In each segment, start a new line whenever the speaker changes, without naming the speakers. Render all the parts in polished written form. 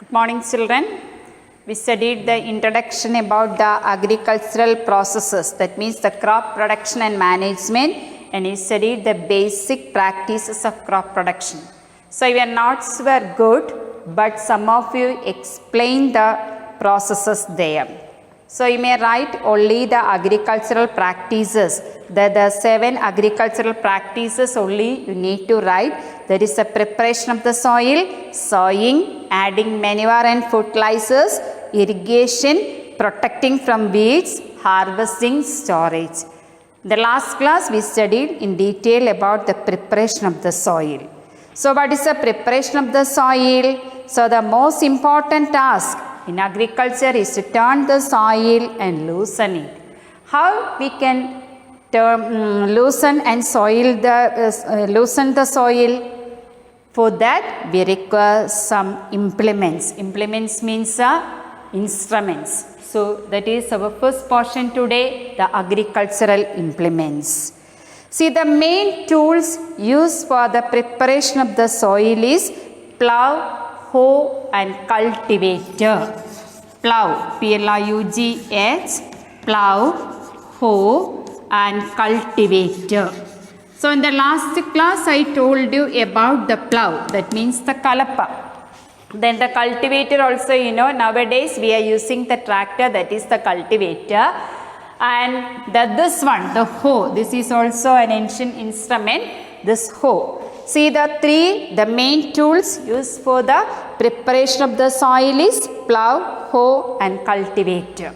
Good morning, children. We studied the introduction about the agricultural processes, that means the crop production and management, and we studied the basic practices of crop production. So your notes were good, but some of you explained the processes there. So you may write only the agricultural practices. The 7 agricultural practices only you need to write. That is the preparation of the soil, sowing, adding manure and fertilizers, irrigation, protecting from weeds, harvesting, storage. In the last class we studied in detail about the preparation of the soil. So what is the preparation of the soil? So the most important task in agriculture is to turn the soil and loosen it. How we can loosen the soil? For that we require some implements. Implements means instruments. So that is our first portion today, the agricultural implements. See, the main tools used for the preparation of the soil is plough, hoe and cultivator. Plough, P-L-O-U-G-H, plough, hoe and cultivator. So in the last class I told you about the plough, that means the kalapa. Then the cultivator also, nowadays we are using the tractor, that is the cultivator. And this one, the hoe, this is also an ancient instrument, this hoe. See, the main tools used for the preparation of the soil is plough, hoe and cultivator.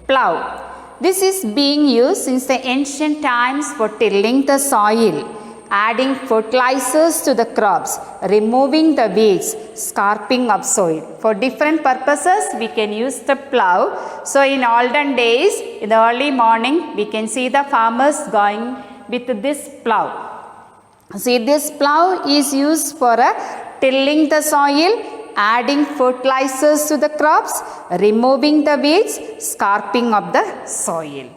Plough. This is being used since the ancient times for tilling the soil, adding fertilizers to the crops, removing the weeds, scarping of soil. For different purposes we can use the plough. So in olden days, in the early morning, we can see the farmers going with this plough. See, this plough is used for tilling the soil, adding fertilizers to the crops, removing the weeds, scarping of the soil.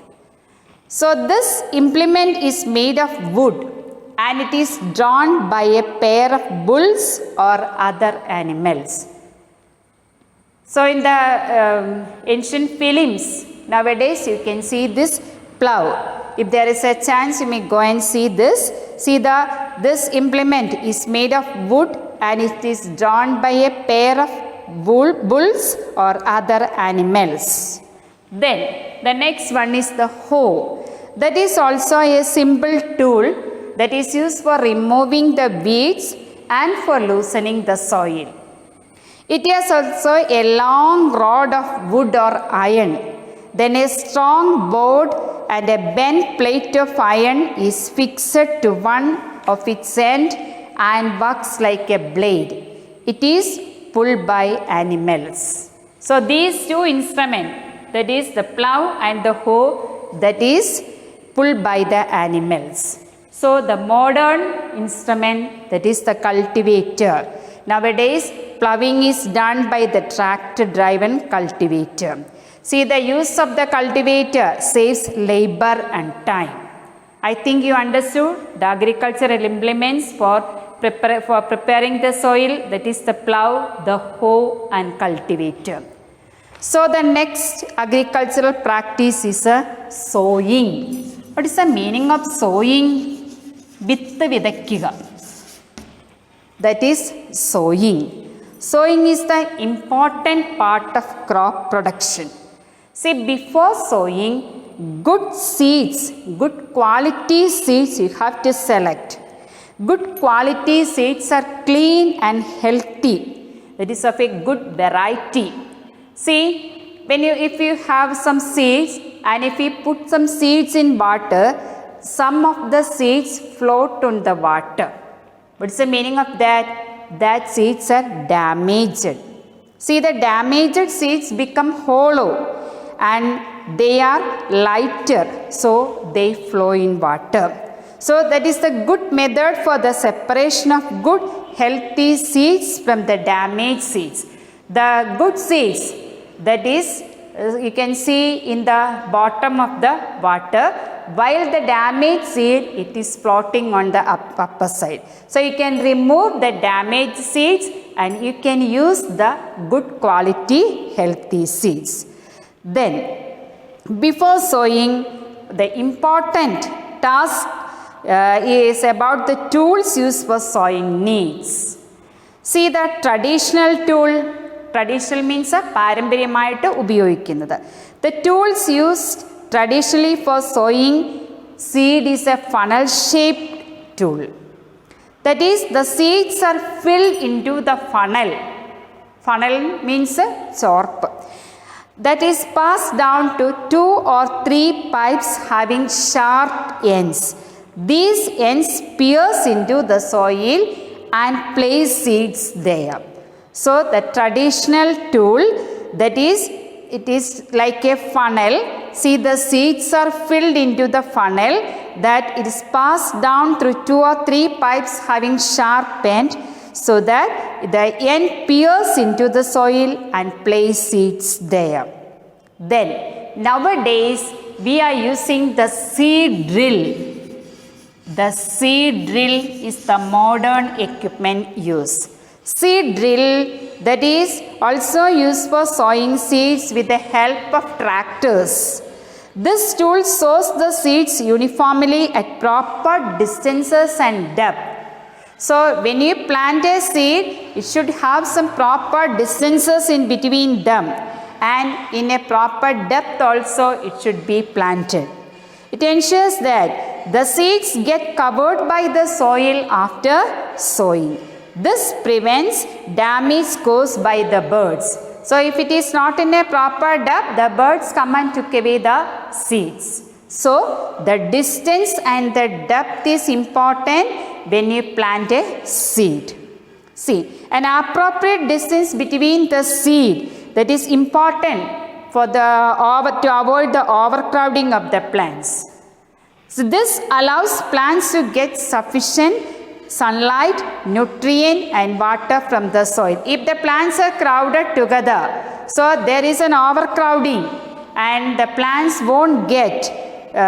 So this implement is made of wood and it is drawn by a pair of bulls or other animals. So in the ancient films, nowadays you can see this plough. If there is a chance, you may go and see this. See, this implement is made of wood and it is drawn by a pair of bulls or other animals. Then the next one is the hoe. That is also a simple tool that is used for removing the weeds and for loosening the soil. It has also a long rod of wood or iron. Then a strong board and a bent plate of iron is fixed to one of its end and works like a blade. It is pulled by animals. So these two instruments, that is the plough and the hoe, that is pulled by the animals. So the modern instrument, that is the cultivator. Nowadays ploughing is done by the tractor driven cultivator. See, the use of the cultivator saves labor and time. I think you understood the agricultural implements for preparing the soil, that is the plough, the hoe and cultivator. So the next agricultural practice is sowing. What is the meaning of sowing? Vittu vidakkuka. That is sowing. Sowing is the important part of crop production. See, before sowing, good seeds, good quality seeds you have to select. Good quality seeds are clean and healthy. That is of a good variety. See, if you have some seeds and if you put some seeds in water, some of the seeds float on the water. What is the meaning of that? That seeds are damaged. See, the damaged seeds become hollow and they are lighter, so they flow in water. So that is the good method for the separation of good healthy seeds from the damaged seeds. The good seeds, that is, you can see in the bottom of the water, while the damaged seed, it is floating on the upper side. So you can remove the damaged seeds and you can use the good quality healthy seeds. Then before sowing, the important task is about the tools used for sowing needs. See the traditional tool. Traditional means പാരമ്പര്യമായിട്ട് ഉപയോഗിക്കുന്നത്. The tools used traditionally for sowing seed is a funnel shaped tool. That is, the seeds are filled into the funnel. Funnel means chorp. That is passed down to 2 or 3 pipes having sharp ends. These ends pierce into the soil and place seeds there. So the traditional tool, that is, it is like a funnel. See, the seeds are filled into the funnel, that it is passed down through 2 or 3 pipes having sharp end, so that the end pierce into the soil and place seeds there. Then nowadays we are using the seed drill. The seed drill is the modern equipment used. Seed drill, that is also used for sowing seeds with the help of tractors. This tool sows the seeds uniformly at proper distances and depth. So when you plant a seed, it should have some proper distances in between them, and in a proper depth also it should be planted. It ensures that the seeds get covered by the soil after sowing. This prevents damage caused by the birds. So if it is not in a proper depth, the birds come and took away the seeds. So the distance and the depth is important when you plant a seed. See, an appropriate distance between the seed, that is important for to avoid the overcrowding of the plants. So this allows plants to get sufficient sunlight, nutrient and water from the soil. If the plants are crowded together, so there is an overcrowding and the plants won't get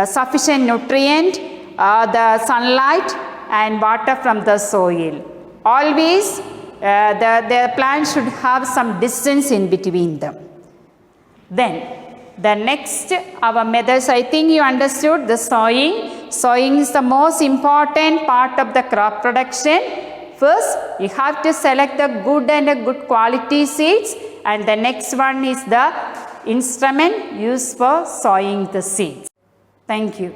sufficient nutrient, the sunlight and water from the soil. Always the plants should have some distance in between them. Then the next, our methods, I think you understood the sowing. Sowing is the most important part of the crop production. First, you have to select the good and good quality seeds, and the next one is the instrument used for sowing the seeds. Thank you.